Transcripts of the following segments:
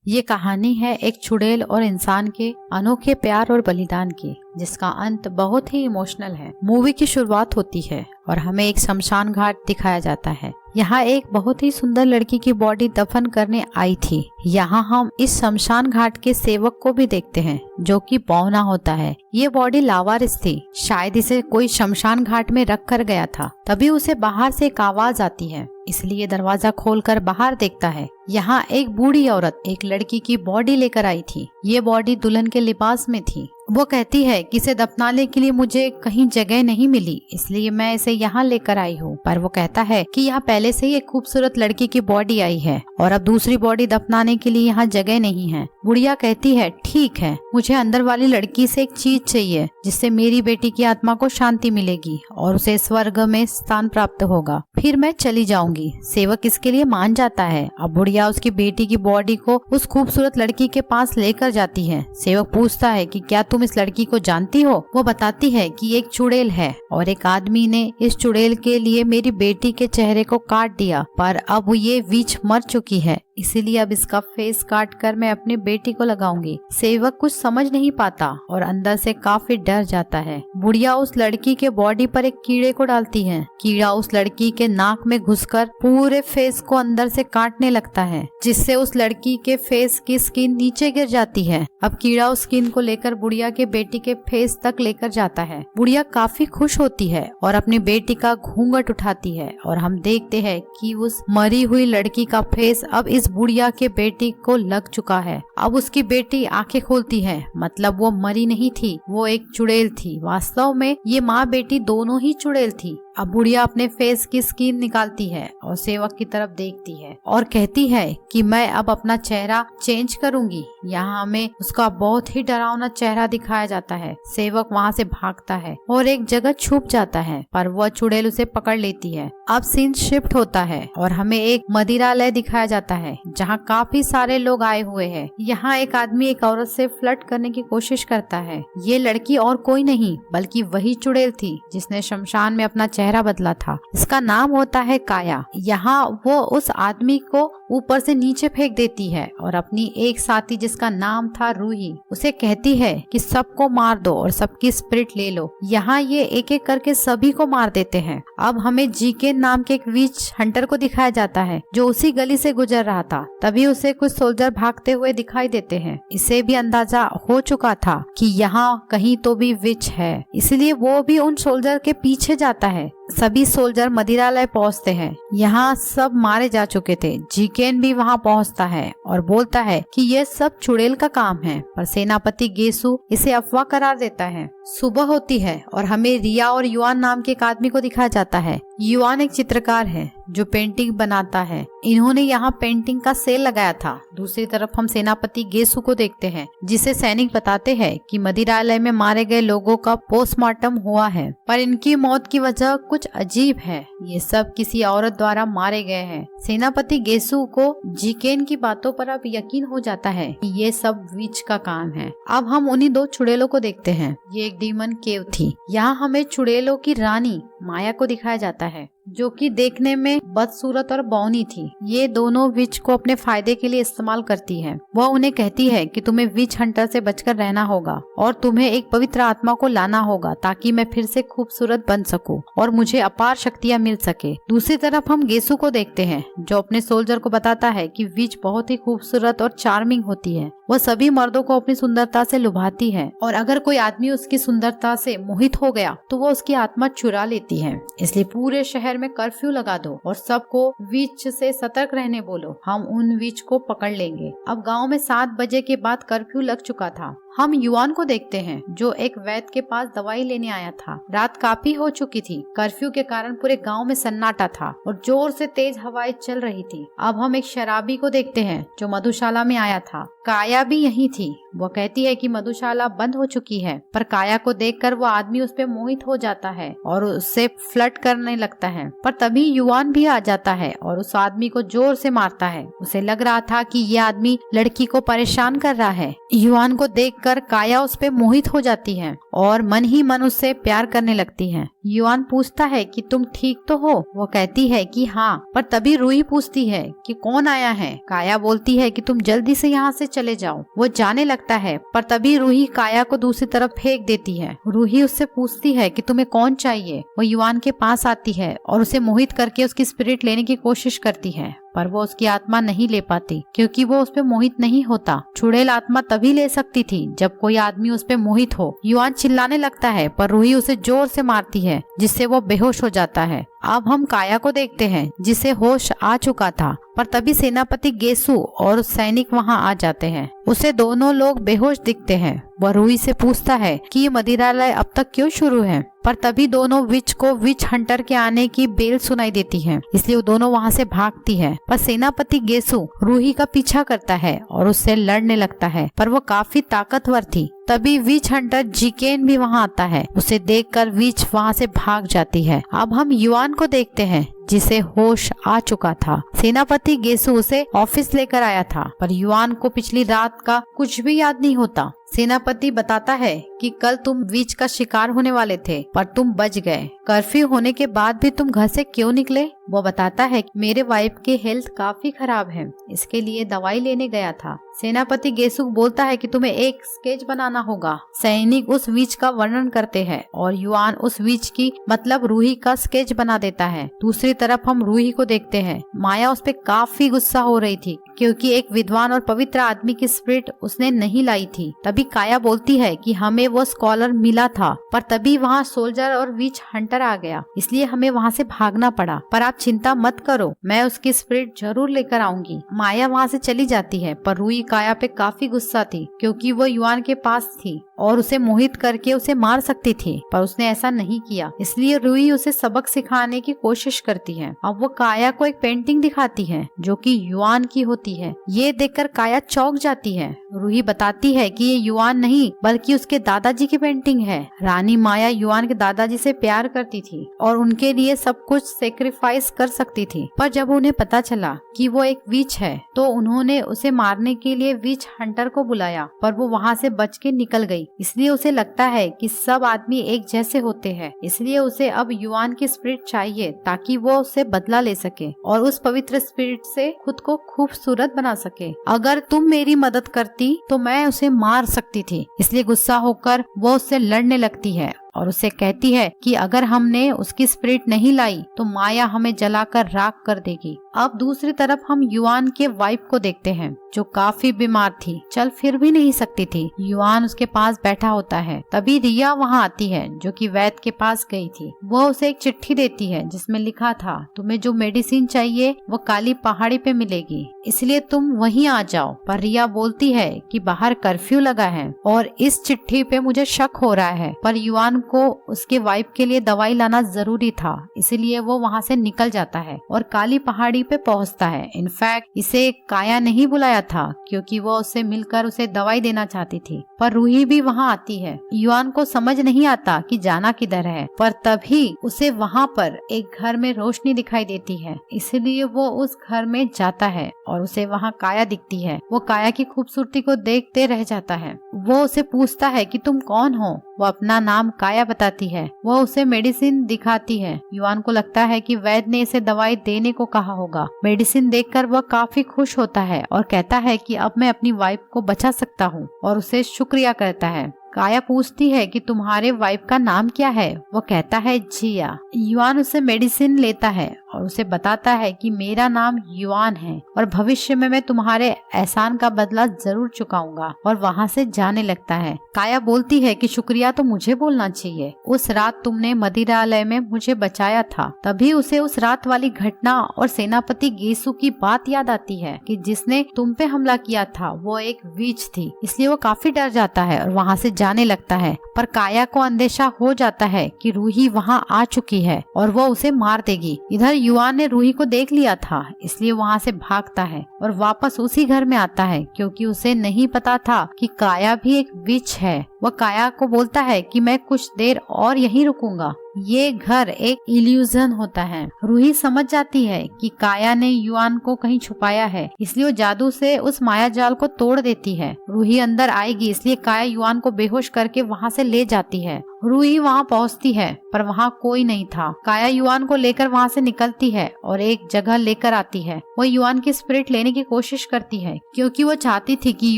ये कहानी है एक चुड़ैल और इंसान के अनोखे प्यार और बलिदान की, जिसका अंत बहुत ही इमोशनल है। मूवी की शुरुआत होती है और हमें एक शमशान घाट दिखाया जाता है। यहाँ एक बहुत ही सुंदर लड़की की बॉडी दफन करने आई थी। यहाँ हम इस शमशान घाट के सेवक को भी देखते हैं, जो कि बौना होता है। ये बॉडी लावारिस थी, शायद इसे कोई शमशान घाट में रख कर गया था। तभी उसे बाहर से एक आवाज आती है, इसलिए दरवाजा खोलकर बाहर देखता है। यहाँ एक बूढ़ी औरत एक लड़की की बॉडी लेकर आई थी। ये बॉडी दुल्हन के लिबास में थी। वो कहती है कि इसे दफनाने के लिए मुझे कहीं जगह नहीं मिली, इसलिए मैं इसे यहाँ लेकर आई हूँ। पर वो कहता है कि यहाँ पहले से ही एक खूबसूरत लड़की की बॉडी आई है और अब दूसरी बॉडी दफनाने के लिए यहाँ जगह नहीं है। बुढ़िया कहती है, ठीक है, मुझे अंदर वाली लड़की से एक चीज चाहिए, जिससे मेरी बेटी की आत्मा को शांति मिलेगी और उसे स्वर्ग में स्थान प्राप्त होगा, फिर मैं चली जाऊंगी। सेवक इसके लिए मान जाता है। अब बुढ़िया उसकी बेटी की बॉडी को उस खूबसूरत लड़की के पास लेकर जाती है। सेवक पूछता है कि क्या तुम इस लड़की को जानती हो? वो बताती है कि एक चुड़ैल है और एक आदमी ने इस चुड़ैल के लिए मेरी बेटी के चेहरे को काट दिया, पर अब ये विच मर चुकी है, इसीलिए अब इसका फेस काट कर मैं अपनी बेटी को लगाऊंगी। सेवक कुछ समझ नहीं पाता और अंदर से काफी डर जाता है। बुढ़िया उस लड़की के बॉडी पर एक कीड़े को डालती है। कीड़ा उस लड़की के नाक में घुसकर पूरे फेस को अंदर से काटने लगता है, जिससे उस लड़की के फेस की स्किन नीचे गिर जाती है। अब कीड़ा उस स्किन को लेकर बुढ़िया के बेटी के फेस तक लेकर जाता है। बुढ़िया काफी खुश होती है और अपनी बेटी का घूंघट उठाती है और हम देखते हैं कि उस मरी हुई लड़की का फेस अब इस बुढ़िया के बेटी को लग चुका है। अब उसकी बेटी आंखें खोलती है, मतलब वो मरी नहीं थी, वो एक चुड़ैल थी। वास्तव में ये माँ बेटी दोनों ही चुड़ैल थी। अब बुढ़िया अपने फेस की स्किन निकालती है और सेवक की तरफ देखती है और कहती है कि मैं अब अपना चेहरा चेंज करूंगी। यहाँ हमें उसका बहुत ही डरावना चेहरा दिखाया जाता है। सेवक वहाँ से भागता है और एक जगह छुप जाता है, पर वह चुड़ैल उसे पकड़ लेती है। अब सीन शिफ्ट होता है और हमें एक मदिरालय दिखाया जाता है, जहाँ काफी सारे लोग आए हुए हैं। यहाँ एक आदमी एक औरत से फ्लर्ट करने की कोशिश करता है। ये लड़की और कोई नहीं बल्कि वही चुड़ैल थी जिसने शमशान में अपना चेहरा बदला था। इसका नाम होता है काया। यहाँ वो उस आदमी को ऊपर से नीचे फेंक देती है और अपनी एक साथी जिसका नाम था रूही, उसे कहती है कि सबको मार दो और सबकी स्पिरिट ले लो। यहाँ ये एक एक करके सभी को मार देते हैं। अब हमें जीके नाम के एक विच हंटर को दिखाया जाता है, जो उसी गली से गुजर रहा था। तभी उसे कुछ सोल्जर भागते हुए दिखाई देते हैं। इसे भी अंदाजा हो चुका था कि यहाँ कहीं तो भी विच है, इसलिए वो भी उन सोल्जर के पीछे जाता है। सभी सोल्जर मदिरालय पहुंचते हैं। यहाँ सब मारे जा चुके थे। जीकेन भी वहाँ पहुँचता है और बोलता है कि यह सब चुड़ैल का काम है, पर सेनापति गेसु इसे अफवाह करार देता है। सुबह होती है और हमें रिया और युआन नाम के एक आदमी को दिखाया जाता है। युआन एक चित्रकार है जो पेंटिंग बनाता है। इन्होंने यहाँ पेंटिंग का सेल लगाया था। दूसरी तरफ हम सेनापति गेसु को देखते हैं, जिसे सैनिक बताते हैं कि मदिरालय में मारे गए लोगों का पोस्टमार्टम हुआ है, पर इनकी मौत की वजह कुछ अजीब है। ये सब किसी औरत द्वारा मारे गए हैं। सेनापति गेसु को जीकेन की बातों पर अब यकीन हो जाता है कि ये सब विच का काम है। अब हम उन्हीं दो चुड़ैलों को देखते हैं। ये एक डीमन केव थी। यहाँ हमें चुड़ैलों की रानी माया को दिखाया जाता है, जो कि देखने में बदसूरत और बौनी थी। ये दोनों विच को अपने फायदे के लिए इस्तेमाल करती है। वह उन्हें कहती है कि तुम्हें विच हंटर से बचकर रहना होगा और तुम्हें एक पवित्र आत्मा को लाना होगा, ताकि मैं फिर से खूबसूरत बन सकूं और मुझे अपार शक्तियां मिल सके। दूसरी तरफ हम गेसु को देखते हैं, जो अपने सोल्जर को बताता है कि विच बहुत ही खूबसूरत और चार्मिंग होती है। वह सभी मर्दों को अपनी सुंदरता से लुभाती है और अगर कोई आदमी उसकी सुंदरता से मोहित हो गया तो वो उसकी आत्मा चुरा लेती है। इसलिए पूरे शहर में कर्फ्यू लगा दो और सबको विच से सतर्क रहने बोलो। हम उन विच को पकड़ लेंगे। अब गांव में 7 बजे के बाद कर्फ्यू लग चुका था। हम युआन को देखते हैं, जो एक वैद्य के पास दवाई लेने आया था। रात काफी हो चुकी थी। कर्फ्यू के कारण पूरे गांव में सन्नाटा था और जोर से तेज हवाएं चल रही थी। अब हम एक शराबी को देखते हैं, जो मधुशाला में आया था। काया भी यही थी। वो कहती है कि मधुशाला बंद हो चुकी है, पर काया को देखकर वो आदमी उस पे मोहित हो जाता है और उससे फ्लर्ट करने लगता है। पर तभी युआन भी आ जाता है और उस आदमी को जोर से मारता है। उसे लग रहा था कि ये आदमी लड़की को परेशान कर रहा है। युआन को देखकर काया उस पे मोहित हो जाती है और मन ही मन उससे प्यार करने लगती है। युआन पूछता है कि तुम ठीक तो हो? वो कहती है कि हाँ, पर तभी रूही पूछती है कि कौन आया है? काया बोलती है कि तुम जल्दी से यहाँ से चले जाओ। वो जाने लगता है, पर तभी रूही काया को दूसरी तरफ फेंक देती है। रूही उससे पूछती है कि तुम्हें कौन चाहिए? वो युआन के पास आती है और उसे मोहित करके उसकी स्पिरिट लेने की कोशिश करती है, पर वो उसकी आत्मा नहीं ले पाती क्योंकि वो उस पे मोहित नहीं होता। चुड़ैल आत्मा तभी ले सकती थी जब कोई आदमी उस पे मोहित हो। युआन चिल्लाने लगता है, पर रूही उसे जोर से मारती है जिससे वो बेहोश हो जाता है। अब हम काया को देखते हैं जिसे होश आ चुका था, पर तभी सेनापति गेसु और सैनिक वहां आ जाते हैं। उसे दोनों लोग बेहोश दिखते हैं। वह रूही से पूछता है कि ये मदिरालय अब तक क्यों शुरू है, पर तभी दोनों विच को विच हंटर के आने की बेल सुनाई देती है, इसलिए वो दोनों वहां से भागती है। पर सेनापति गेसु रूही का पीछा करता है और उससे लड़ने लगता है, पर वो काफी ताकतवर थी। तभी विच हंटर जिकेन भी वहां आता है। उसे देखकर विच वहां से भाग जाती है। अब हम युआन को देखते हैं जिसे होश आ चुका था। सेनापति गेसु उसे ऑफिस लेकर आया था, पर युआन को पिछली रात का कुछ भी याद नहीं होता। सेनापति बताता है कि कल तुम विच का शिकार होने वाले थे, पर तुम बच गए। कर्फ्यू होने के बाद भी तुम घर से क्यों निकले? वो बताता है कि मेरे वाइफ की हेल्थ काफी खराब है, इसके लिए दवाई लेने गया था। सेनापति गेसु बोलता है कि तुम्हें एक स्केच बनाना होगा। सैनिक उस विच का वर्णन करते हैं और युआन उस विच की मतलब रूही का स्केच बना देता है। दूसरी तरफ हम रूही को देखते हैं। माया उस पे काफी गुस्सा हो रही थी क्योंकि एक विद्वान और पवित्र आदमी की स्पिरिट उसने नहीं लाई थी। तभी काया बोलती है कि हमें वो स्कॉलर मिला था, पर तभी वहाँ सोल्जर और विच हंटर आ गया, इसलिए हमें वहाँ से भागना पड़ा। पर आप चिंता मत करो, मैं उसकी स्पिरिट जरूर लेकर आऊंगी। माया वहाँ से चली जाती है, पर रूही काया पे काफी गुस्सा थी क्योंकि वो युआन के पास थी और उसे मोहित करके उसे मार सकती थी, पर उसने ऐसा नहीं किया, इसलिए रूही उसे सबक सिखाने की कोशिश करती है। अब वो काया को एक पेंटिंग दिखाती है जो कि युआन की होती है। ये देखकर काया चौंक जाती है। रूही बताती है कि ये युआन नहीं बल्कि उसके दादाजी की पेंटिंग है। रानी माया युआन के दादाजी से प्यार करती थी और उनके लिए सब कुछ सेक्रीफाइस कर सकती थी, पर जब उन्हें पता चला कि वो एक विच है तो उन्होंने उसे मारने के लिए विच हंटर को बुलाया, पर वो वहाँ से बच के निकल गई। इसलिए उसे लगता है कि सब आदमी एक जैसे होते हैं, इसलिए उसे अब युआन की स्पिरिट चाहिए ताकि वो उससे बदला ले सके और उस पवित्र स्पिरिट से खुद को खूबसूरत बना सके। अगर तुम मेरी मदद करती तो मैं उसे मार सकती थी। इसलिए गुस्सा होकर वो उससे लड़ने लगती है और उसे कहती है कि अगर हमने उसकी स्पिरिट नहीं लाई तो माया हमें जलाकर राख कर देगी। अब दूसरी तरफ हम युआन के वाइफ को देखते हैं जो काफी बीमार थी, चल फिर भी नहीं सकती थी। युआन उसके पास बैठा होता है। तभी रिया वहाँ आती है जो कि वैद्य के पास गई थी। वो उसे एक चिट्ठी देती है जिसमें लिखा था तुम्हें जो मेडिसिन चाहिए वो काली पहाड़ी पे मिलेगी, इसलिए तुम वहीं आ जाओ। पर रिया बोलती है कि बाहर कर्फ्यू लगा है और इस चिट्ठी पे मुझे शक हो रहा है, पर युआन को उसके वाइफ के लिए दवाई लाना जरूरी था, इसलिए वो वहाँ से निकल जाता है और काली पहाड़ी पे पहुँचता है। इनफैक्ट इसे काया नहीं बुलाया था क्योंकि वो उससे मिलकर उसे दवाई देना चाहती थी, पर रूही भी वहाँ आती है। युआन को समझ नहीं आता कि जाना किधर है, पर तभी उसे वहाँ पर एक घर में रोशनी दिखाई देती है, इसलिए वो उस घर में जाता है और उसे वहाँ काया दिखती है। वो काया की खूबसूरती को देखते रह जाता है। वो उसे पूछता है कि तुम कौन हो? वो अपना नाम काया बताती है। वो उसे मेडिसिन दिखाती है। युआन को लगता है कि वैद्य ने इसे दवाई देने को कहा होगा। मेडिसिन देखकर वह काफी खुश होता है और कहता है कि अब मैं अपनी वाइफ को बचा सकता हूँ और उसे शुक्रिया करता है। काया पूछती है कि तुम्हारे वाइफ का नाम क्या है? वो कहता है जिया। युआन उसे मेडिसिन लेता है और उसे बताता है कि मेरा नाम युआन है और भविष्य में मैं तुम्हारे एहसान का बदला जरूर चुकाऊंगा, और वहाँ से जाने लगता है। काया बोलती है कि शुक्रिया तो मुझे बोलना चाहिए, उस रात तुमने मदिरालय में मुझे बचाया था। तभी उसे उस रात वाली घटना और सेनापति गेसु की बात याद आती है कि जिसने तुम पे हमला किया था वो एक विच थी, इसलिए वो काफी डर जाता है और वहाँ से जाने लगता है। पर काया को अंदेशा हो जाता है कि रूही वहाँ आ चुकी है और वो उसे मार देगी। इधर युआन ने रूही को देख लिया था, इसलिए वहाँ से भागता है और वापस उसी घर में आता है, क्योंकि उसे नहीं पता था कि काया भी एक विच है। वह काया को बोलता है कि मैं कुछ देर और यहीं रुकूंगा, ये घर एक इल्यूजन होता है। रूही समझ जाती है कि काया ने युआन को कहीं छुपाया है, इसलिए वो जादू से उस माया जाल को तोड़ देती है। रूही अंदर आएगी, इसलिए काया युआन को बेहोश करके वहाँ से ले जाती है। रूही वहाँ पहुँचती है पर वहाँ कोई नहीं था। काया युआन को लेकर वहाँ से निकलती है और एक जगह लेकर आती है। वो युआन की स्पिरिट लेने की कोशिश करती है, क्योंकि वो चाहती थी कि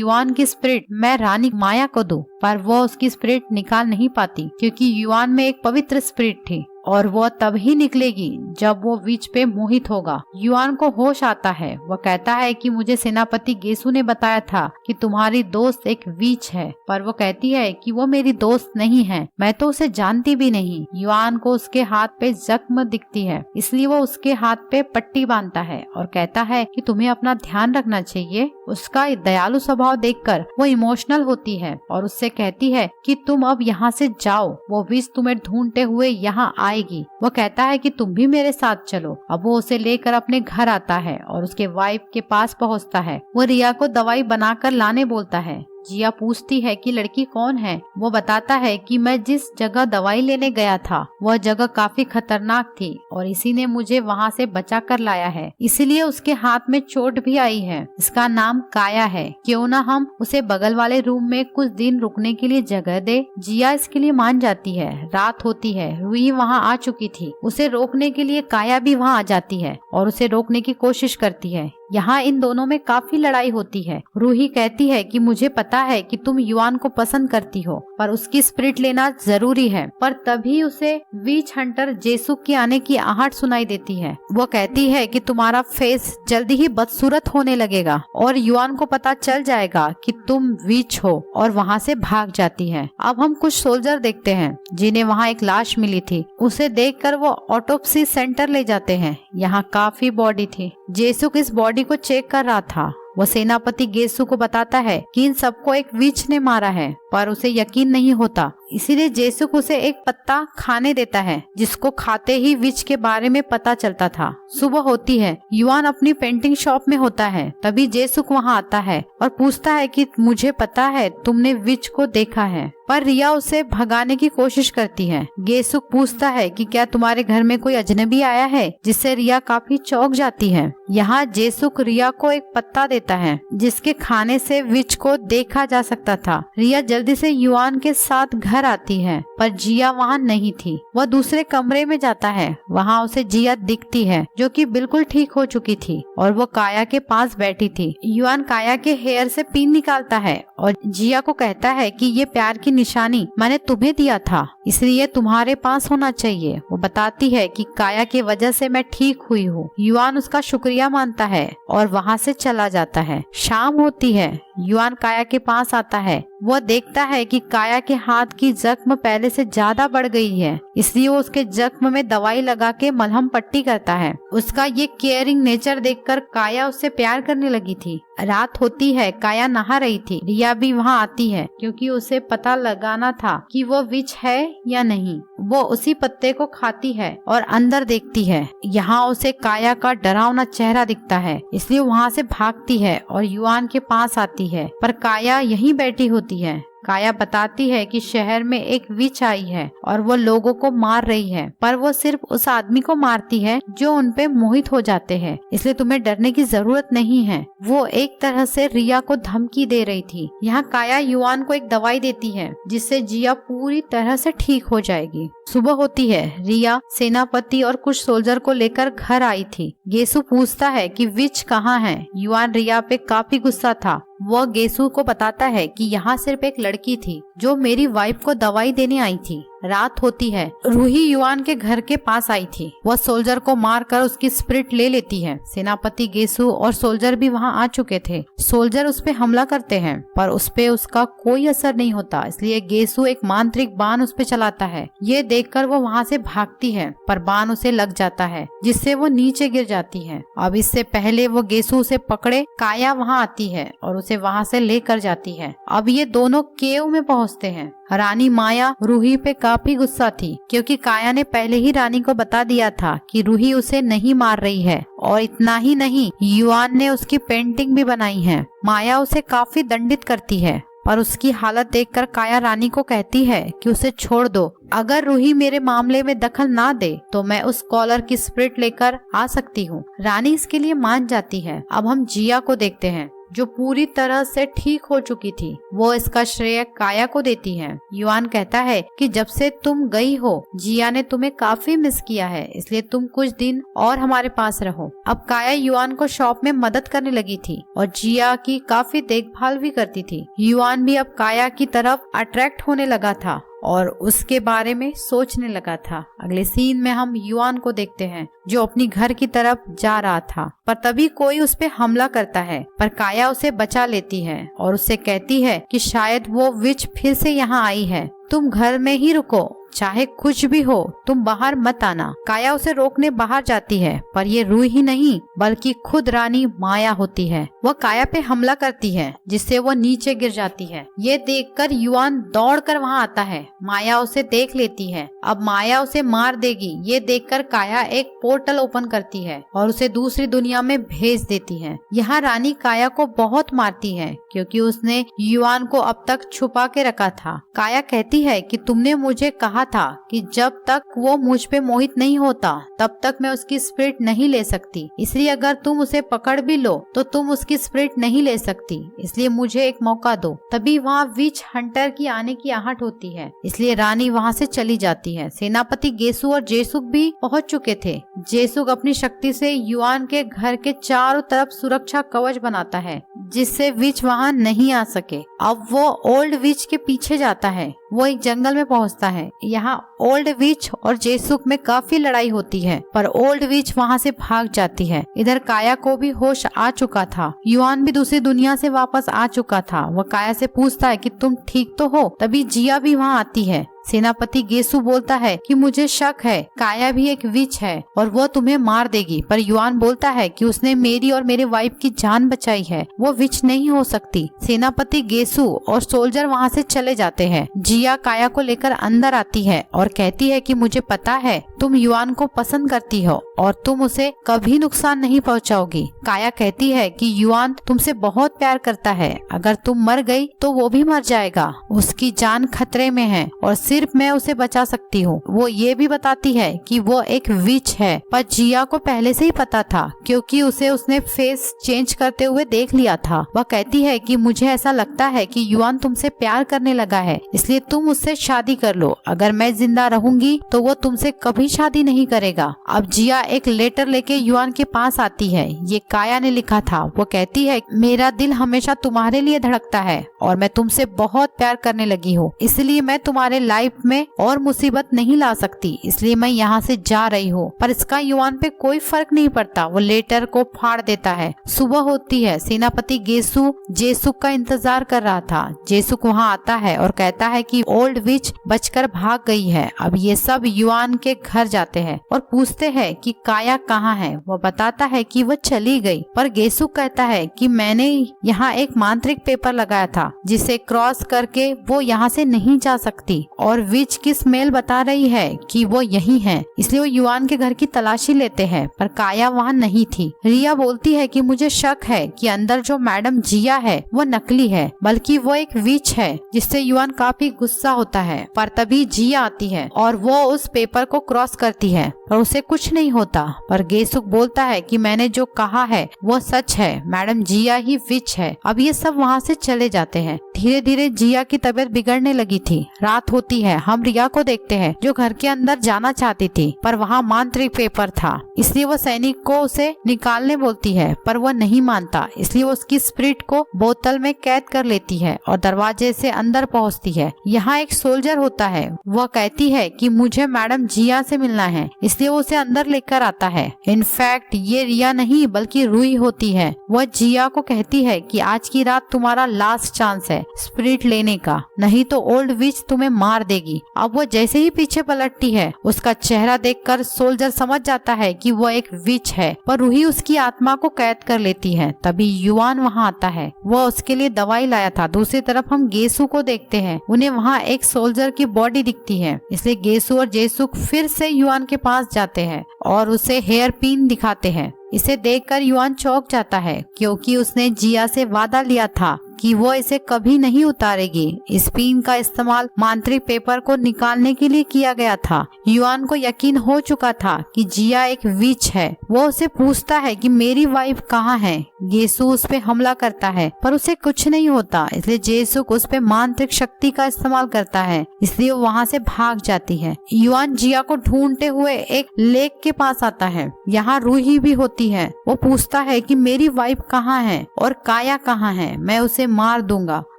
युआन की स्पिरिट मैं रानी माया को दूं, पर वो उसकी स्पिरिट निकाल नहीं पाती, क्योंकि युआन में एक पवित्र स्पिरिट थी और वो तब ही निकलेगी जब वो विच पे मोहित होगा। युआन को होश आता है। वो कहता है कि मुझे सेनापति गेसु ने बताया था कि तुम्हारी दोस्त एक विच है, पर वो कहती है कि वो मेरी दोस्त नहीं है, मैं तो उसे जानती भी नहीं। युआन को उसके हाथ पे जख्म दिखती है, इसलिए वो उसके हाथ पे पट्टी बांधता है और कहता है कि तुम्हें अपना ध्यान रखना चाहिए। उसका दयालु स्वभाव देखकर वो इमोशनल होती है और उससे कहती है कि तुम अब यहाँ से जाओ, वो विच तुम्हें ढूंढते हुए यहाँ आएगी। वो कहता है कि तुम भी मेरे साथ चलो। अब वो उसे लेकर अपने घर आता है और उसके वाइफ के पास पहुँचता है। वो रिया को दवाई बनाकर लाने बोलता है। जिया पूछती है कि लड़की कौन है। वो बताता है कि मैं जिस जगह दवाई लेने गया था वह जगह काफी खतरनाक थी और इसी ने मुझे वहाँ से बचा कर लाया है, इसीलिए उसके हाथ में चोट भी आई है। इसका नाम काया है, क्यों ना हम उसे बगल वाले रूम में कुछ दिन रुकने के लिए जगह दे। जिया इसके लिए मान जाती है। रात होती है। रूही वहाँ आ चुकी थी। उसे रोकने के लिए काया भी वहाँ आ जाती है और उसे रोकने की कोशिश करती है। यहाँ इन दोनों में काफी लड़ाई होती है। रूही कहती है कि मुझे पता है कि तुम युआन को पसंद करती हो, पर उसकी स्पिरिट लेना जरूरी है। पर तभी उसे विच हंटर जेसुक के आने की आहट सुनाई देती है। वो कहती है कि तुम्हारा फेस जल्दी ही बदसूरत होने लगेगा और युआन को पता चल जाएगा कि तुम विच हो, और वहाँ से भाग जाती है। अब हम कुछ सोल्जर देखते हैं जिन्हें वहाँ एक लाश मिली थी। उसे देखकर वो ऑटोप्सी सेंटर ले जाते हैं। यहाँ काफी बॉडी थी। जेसुक इस बॉडी को चेक कर रहा था। वो सेनापति गेसु को बताता है कि इन सबको एक विच ने मारा है, पर उसे यकीन नहीं होता। इसीलिए जेसुक उसे एक पत्ता खाने देता है, जिसको खाते ही विच के बारे में पता चलता था। सुबह होती है। युआन अपनी पेंटिंग शॉप में होता है। तभी जेसुक वहाँ आता है और पूछता है कि मुझे पता है तुमने विच को देखा है, पर रिया उसे भगाने की कोशिश करती है। गेसुक पूछता है कि क्या तुम्हारे घर में कोई अजनबी आया है, जिससे रिया काफी चौंक जाती है। यहाँ जेसुक रिया को एक पत्ता देता है, जिसके खाने से विच को देखा जा सकता था। रिया जल्दी से युआन के साथ घर आती है, पर जिया वहाँ नहीं थी। वह दूसरे कमरे में जाता है। वहाँ उसे जिया दिखती है, जो कि बिल्कुल ठीक हो चुकी थी और वो काया के पास बैठी थी। युआन काया के हेयर से पिन निकालता है और जिया को कहता है कि ये प्यार की निशानी मैंने तुम्हें दिया था, इसलिए तुम्हारे पास होना चाहिए। वो बताती है कि काया की वजह से मैं ठीक हुई हूँ। युआन उसका शुक्रिया मानता है और वहाँ से चला जाता है। शाम होती है। युआन काया के पास आता है। वो देखता है कि काया के हाथ की जख्म पहले से ज्यादा बढ़ गई है, इसलिए वो उसके जख्म में दवाई लगा के मलहम पट्टी करता है। उसका ये केयरिंग नेचर देखकर काया उससे प्यार करने लगी थी। रात होती है। काया नहा रही थी। रिया भी वहाँ आती है, क्योंकि उसे पता लगाना था कि वो विच है या नहीं। वो उसी पत्ते को खाती है और अंदर देखती है। यहाँ उसे काया का डरावना चेहरा दिखता है, इसलिए वहाँ से भागती है और युआन के पास आती है, पर काया यहीं बैठी होती है। काया बताती है कि शहर में एक विच आई है और वो लोगों को मार रही है, पर वो सिर्फ उस आदमी को मारती है जो उनपे मोहित हो जाते हैं, इसलिए तुम्हें डरने की जरूरत नहीं है। वो एक तरह से रिया को धमकी दे रही थी। यहाँ काया युआन को एक दवाई देती है, जिससे जिया पूरी तरह से ठीक हो जाएगी। सुबह होती है। रिया सेनापति और कुछ सोल्जर को लेकर घर आई थी। गेसु पूछता है कि विच कहाँ है। युआन रिया पे काफी गुस्सा था। वह गेसु को बताता है कि यहाँ सिर्फ एक लड़की थी जो मेरी वाइफ को दवाई देने आई थी। रात होती है। रूही युआन के घर के पास आई थी। वह सोल्जर को मारकर उसकी स्पिरिट ले लेती है। सेनापति गेसु और सोल्जर भी वहां आ चुके थे। सोल्जर उस पे हमला करते हैं, पर उस पे उसका कोई असर नहीं होता, इसलिए गेसु एक मांत्रिक बाण उस पे चलाता है। ये देखकर वो वहां से भागती है, पर बाण उसे लग जाता है, जिससे वो नीचे गिर जाती है। अब इससे पहले वो गेसु उसे पकड़े, काया वहाँ आती है और उसे वहाँ से लेकर जाती है। अब ये दोनों केव में पहुँचते हैं। रानी माया रूही पे काफी गुस्सा थी, क्योंकि काया ने पहले ही रानी को बता दिया था कि रूही उसे नहीं मार रही है, और इतना ही नहीं, युआन ने उसकी पेंटिंग भी बनाई है। माया उसे काफी दंडित करती है, पर उसकी हालत देखकर काया रानी को कहती है कि उसे छोड़ दो। अगर रूही मेरे मामले में दखल ना दे तो मैं उस स्कॉलर की स्पिरिट लेकर आ सकती हूँ। रानी इसके लिए मान जाती है। अब हम जिया को देखते हैं, जो पूरी तरह से ठीक हो चुकी थी। वो इसका श्रेय काया को देती है। युआन कहता है कि जब से तुम गई हो जिया ने तुम्हें काफी मिस किया है, इसलिए तुम कुछ दिन और हमारे पास रहो। अब काया युआन को शॉप में मदद करने लगी थी और जिया की काफी देखभाल भी करती थी। युआन भी अब काया की तरफ अट्रैक्ट होने लगा था और उसके बारे में सोचने लगा था। अगले सीन में हम युआन को देखते हैं, जो अपनी घर की तरफ जा रहा था, पर तभी कोई उस पे हमला करता है, पर काया उसे बचा लेती है और उससे कहती है कि शायद वो विच फिर से यहाँ आई है, तुम घर में ही रुको, चाहे कुछ भी हो तुम बाहर मत आना। काया उसे रोकने बाहर जाती है, पर ये रूही नहीं बल्कि खुद रानी माया होती है। वह काया पे हमला करती है, जिससे वो नीचे गिर जाती है। ये देखकर युआन दौड़कर वहाँ आता है। माया उसे देख लेती है। अब माया उसे मार देगी। ये देखकर काया एक पोर्टल ओपन करती है और उसे दूसरी दुनिया में भेज देती है। यहाँ रानी काया को बहुत मारती है, क्योंकि उसने युआन को अब तक छुपा के रखा था। काया कहती है कि तुमने मुझे कहा था कि जब तक वो मुझ पे मोहित नहीं होता तब तक मैं उसकी स्पिरिट नहीं ले सकती, इसलिए अगर तुम उसे पकड़ भी लो तो तुम उसकी स्पिरिट नहीं ले सकती, इसलिए मुझे एक मौका दो। तभी वहाँ विच हंटर की आने की आहट होती है, इसलिए रानी वहाँ से चली जाती है। सेनापति गेसु और जेसुक भी पहुँच चुके थे। जेसुक अपनी शक्ति से युआन के घर के चारों तरफ सुरक्षा कवच बनाता है, जिससे विच वहाँ नहीं आ सके। अब वो ओल्ड विच के पीछे जाता है। वो एक जंगल में पहुंचता है। यहाँ ओल्ड विच और जेसुक में काफी लड़ाई होती है, पर ओल्ड विच वहाँ से भाग जाती है। इधर काया को भी होश आ चुका था। युआन भी दूसरी दुनिया से वापस आ चुका था। वह काया से पूछता है कि तुम ठीक तो हो। तभी जिया भी वहाँ आती है। सेनापति गेसु बोलता है कि मुझे शक है काया भी एक विच है और वो तुम्हें मार देगी, पर युआन बोलता है कि उसने मेरी और मेरे वाइफ की जान बचाई है, वो विच नहीं हो सकती। सेनापति गेसु और सोल्जर वहाँ से चले जाते हैं। जिया काया को लेकर अंदर आती है और कहती है कि मुझे पता है तुम युआन को पसंद करती हो और तुम उसे कभी नुकसान नहीं पहुँचाओगी। काया कहती है कि युआन तुमसे बहुत प्यार करता है, अगर तुम मर गई तो वो भी मर जाएगा, उसकी जान खतरे में है और सिर्फ मैं उसे बचा सकती हूँ। वो ये भी बताती है कि वो एक विच है, पर जिया को पहले से ही पता था, क्योंकि उसे उसने फेस चेंज करते हुए देख लिया था। वह कहती है कि मुझे ऐसा लगता है कि युआन तुमसे प्यार करने लगा है, इसलिए तुम उससे शादी कर लो। अगर मैं जिंदा रहूंगी तो वो तुमसे कभी शादी नहीं करेगा। अब जिया एक लेटर लेके युआन के पास आती है। ये काया ने लिखा था। वो कहती है मेरा दिल हमेशा तुम्हारे लिए धड़कता है और मैं तुमसे बहुत प्यार करने लगी हूँ, इसलिए मैं तुम्हारे लाइफ में और मुसीबत नहीं ला सकती, इसलिए मैं यहाँ से जा रही हूँ। पर इसका युआन पे कोई फर्क नहीं पड़ता। वो लेटर को फाड़ देता है। सुबह होती है। सेनापति गेसु जेसुक का इंतजार कर रहा था। जेसुक वहाँ आता है और कहता है कि ओल्ड विच बचकर भाग गई है। अब ये सब युआन के घर जाते हैं और पूछते हैं कि काया कहाँ है। वो बताता है कि वो चली गई, पर गेसुक कहता है कि मैंने यहाँ एक मांत्रिक पेपर लगाया था, जिसे क्रॉस करके वो यहाँ से नहीं जा सकती, और विच की स्मेल बता रही है कि वो यही है, इसलिए वो युआन के घर की तलाशी लेते हैं, पर काया वहाँ नहीं थी। रिया बोलती है कि मुझे शक है कि अंदर जो मैडम जिया है वो नकली है, बल्कि वो एक विच है, जिससे युआन काफी गुस्सा होता है। पर तभी जिया आती है और वो उस पेपर को क्रॉस करती है, पर उसे कुछ नहीं होता। पर गेसुक बोलता है कि मैंने जो कहा है वो सच है, मैडम जिया ही विच है। अब ये सब वहाँ से चले जाते हैं। धीरे धीरे जिया की तबीयत बिगड़ने लगी थी। रात होती है। हम रिया को देखते हैं, जो घर के अंदर जाना चाहती थी, पर वहाँ मांत्रिक पेपर था, इसलिए वो सैनिक को उसे निकालने बोलती है, पर वो नहीं मानता, इसलिए वो उसकी स्पिरिट को बोतल में कैद कर लेती है और दरवाजे से अंदर पहुँचती है। यहाँ एक सोल्जर होता है। वह कहती है कि मुझे मैडम जिया से मिलना है, इसलिए वो उसे अंदर लेकर आता है। इनफैक्ट ये रिया नहीं बल्कि रूही होती है। वह जिया को कहती है कि आज की रात तुम्हारा लास्ट चांस है, स्पिरिट लेने का, नहीं तो ओल्ड विच तुम्हें मार देगी। अब वो जैसे ही पीछे पलटती है, उसका चेहरा देखकर सोल्जर समझ जाता है कि वो एक विच है, पर रूही उसकी आत्मा को कैद कर लेती है। तभी युआन वहाँ आता है, वो उसके लिए दवाई लाया था। दूसरी तरफ हम गेसु को देखते हैं, उन्हें वहाँ एक सोल्जर की बॉडी दिखती है, इसलिए गेसु और जेसुक फिर से युआन के पास जाते हैं और उसे हेयर पिन दिखाते हैं। इसे देखकर युआन चौंक जाता है, क्योंकि उसने जिया से वादा लिया था कि वो इसे कभी नहीं उतारेगी। इस पिन का इस्तेमाल मांत्रिक पेपर को निकालने के लिए किया गया था। युआन को यकीन हो चुका था कि जिया एक विच है। वो उसे पूछता है कि मेरी वाइफ कहाँ है। गेसु उस पे हमला करता है, पर उसे कुछ नहीं होता, इसलिए जेसुक उस पे मांत्रिक शक्ति का इस्तेमाल करता है, इसलिए वो वहाँ से भाग जाती है। युआन जिया को ढूंढते हुए एक लेक के पास आता है, यहाँ रूही भी होती है। वो पूछता है कि मेरी वाइफ कहाँ है और काया कहाँ है, मैं उसे मार दूंगा।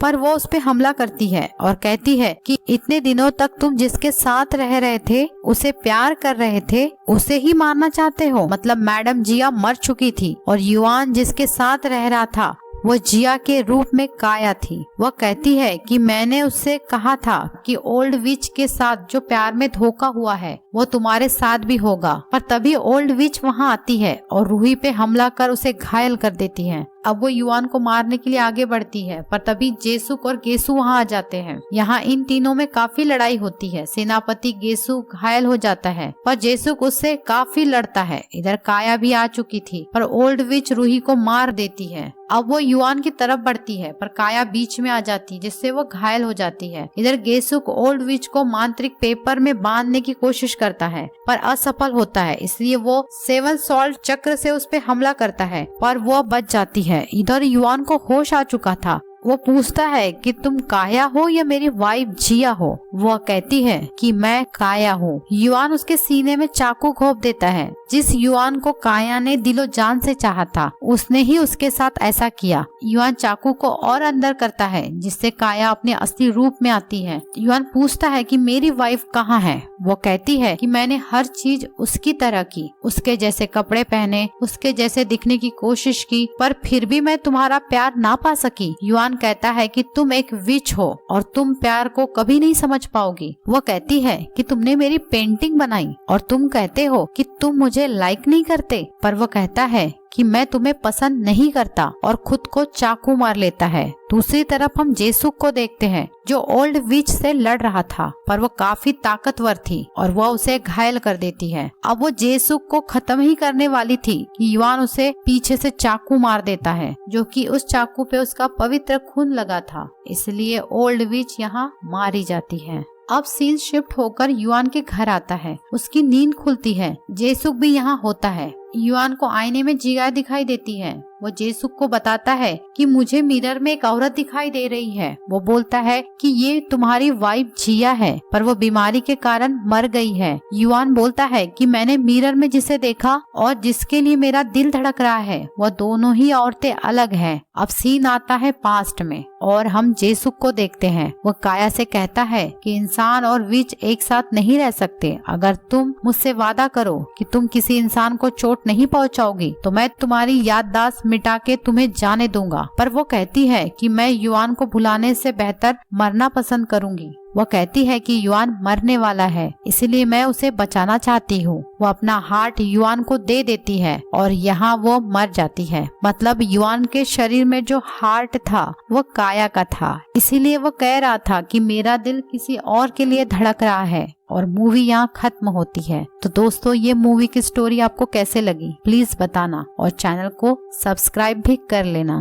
पर वो उस पे हमला करती है और कहती है कि इतने दिनों तक तुम जिसके साथ रह रहे थे, उसे प्यार कर रहे थे, उसे ही मारना चाहते हो। मतलब मैडम जिया मर चुकी थी और युआन जिसके साथ रह रहा था वो जिया के रूप में काया थी। वह कहती है कि मैंने उससे कहा था कि ओल्ड विच के साथ जो प्यार में धोखा हुआ है वो तुम्हारे साथ भी होगा। पर तभी ओल्ड विच वहाँ आती है और रूही पे हमला कर उसे घायल कर देती है। अब वो युआन को मारने के लिए आगे बढ़ती है, पर तभी जेसुक और गेसु वहाँ आ जाते हैं। यहाँ इन तीनों में काफी लड़ाई होती है। सेनापति गेसु घायल हो जाता है, पर जेसुक उससे काफी लड़ता है। इधर काया भी आ चुकी थी, पर ओल्ड विच रूही को मार देती है। अब वो युआन की तरफ बढ़ती है, पर काया बीच में आ जाती, जिससे वो घायल हो जाती है। इधर गेसुक ओल्ड विच को मांत्रिक पेपर में बांधने की कोशिश करता है, पर असफल होता है, इसलिए वो 7 सॉल्ट चक्र से उस पे हमला करता है, पर वो बच जाती है। इधर युआन को होश आ चुका था। वो पूछता है कि तुम काया हो या मेरी वाइफ जिया हो। वो कहती है कि मैं काया हूँ। युआन उसके सीने में चाकू घोंप देता है। जिस युआन को काया ने दिलो जान से चाहा था, उसने ही उसके साथ ऐसा किया। युआन चाकू को और अंदर करता है, जिससे काया अपने असली रूप में आती है। युआन पूछता है कि मेरी वाइफ कहाँ है। वो कहती है कि मैंने हर चीज उसकी तरह की, उसके जैसे कपड़े पहने, उसके जैसे दिखने की कोशिश की, पर फिर भी मैं तुम्हारा प्यार ना पा सकी। युआन कहता है कि तुम एक विच हो और तुम प्यार को कभी नहीं समझ पाओगी। वो कहती है कि तुमने मेरी पेंटिंग बनाई और तुम कहते हो कि तुम मुझे लाइक नहीं करते, पर वो कहता है कि मैं तुम्हें पसंद नहीं करता और खुद को चाकू मार लेता है। दूसरी तरफ हम जेसुक को देखते हैं, जो ओल्ड विच से लड़ रहा था, पर वो काफी ताकतवर थी और वह उसे घायल कर देती है। अब वो जेसुक को खत्म ही करने वाली थी कि युआन उसे पीछे से चाकू मार देता है, जो कि उस चाकू पे उसका पवित्र खून लगा था, इसलिए ओल्ड विच यहाँ मारी जाती है। अब सीन शिफ्ट होकर युआन के घर आता है। उसकी नींद खुलती है। जेसुक भी यहाँ होता है। युआन को आईने में जिया दिखाई देती है। वो जेसुक को बताता है कि मुझे मिरर में एक औरत दिखाई दे रही है। वो बोलता है कि ये तुम्हारी वाइफ जिया है, पर वो बीमारी के कारण मर गई है। युआन बोलता है कि मैंने मिरर में जिसे देखा और जिसके लिए मेरा दिल धड़क रहा है, वो दोनों ही औरतें अलग हैं। अब सीन आता है पास्ट में और हम जेसुक को देखते हैं। वो काया से कहता है कि इंसान और विच एक साथ नहीं रह सकते। अगर तुम मुझसे वादा करो कि तुम किसी इंसान को चोट नहीं पहुंचाओगी, तो मैं तुम्हारी याददाश्त मिटा के तुम्हें जाने दूंगा। पर वो कहती है कि मैं युआन को भुलाने से बेहतर मरना पसंद करूंगी। वो कहती है कि युआन मरने वाला है, इसलिए मैं उसे बचाना चाहती हूँ। वो अपना हार्ट युआन को दे देती है और यहाँ वो मर जाती है। मतलब युआन के शरीर में जो हार्ट था वो काया का था, इसीलिए वो कह रहा था कि मेरा दिल किसी और के लिए धड़क रहा है। और मूवी यहाँ खत्म होती है। तो दोस्तों, ये मूवी की स्टोरी आपको कैसे लगी प्लीज बताना और चैनल को सब्सक्राइब भी कर लेना।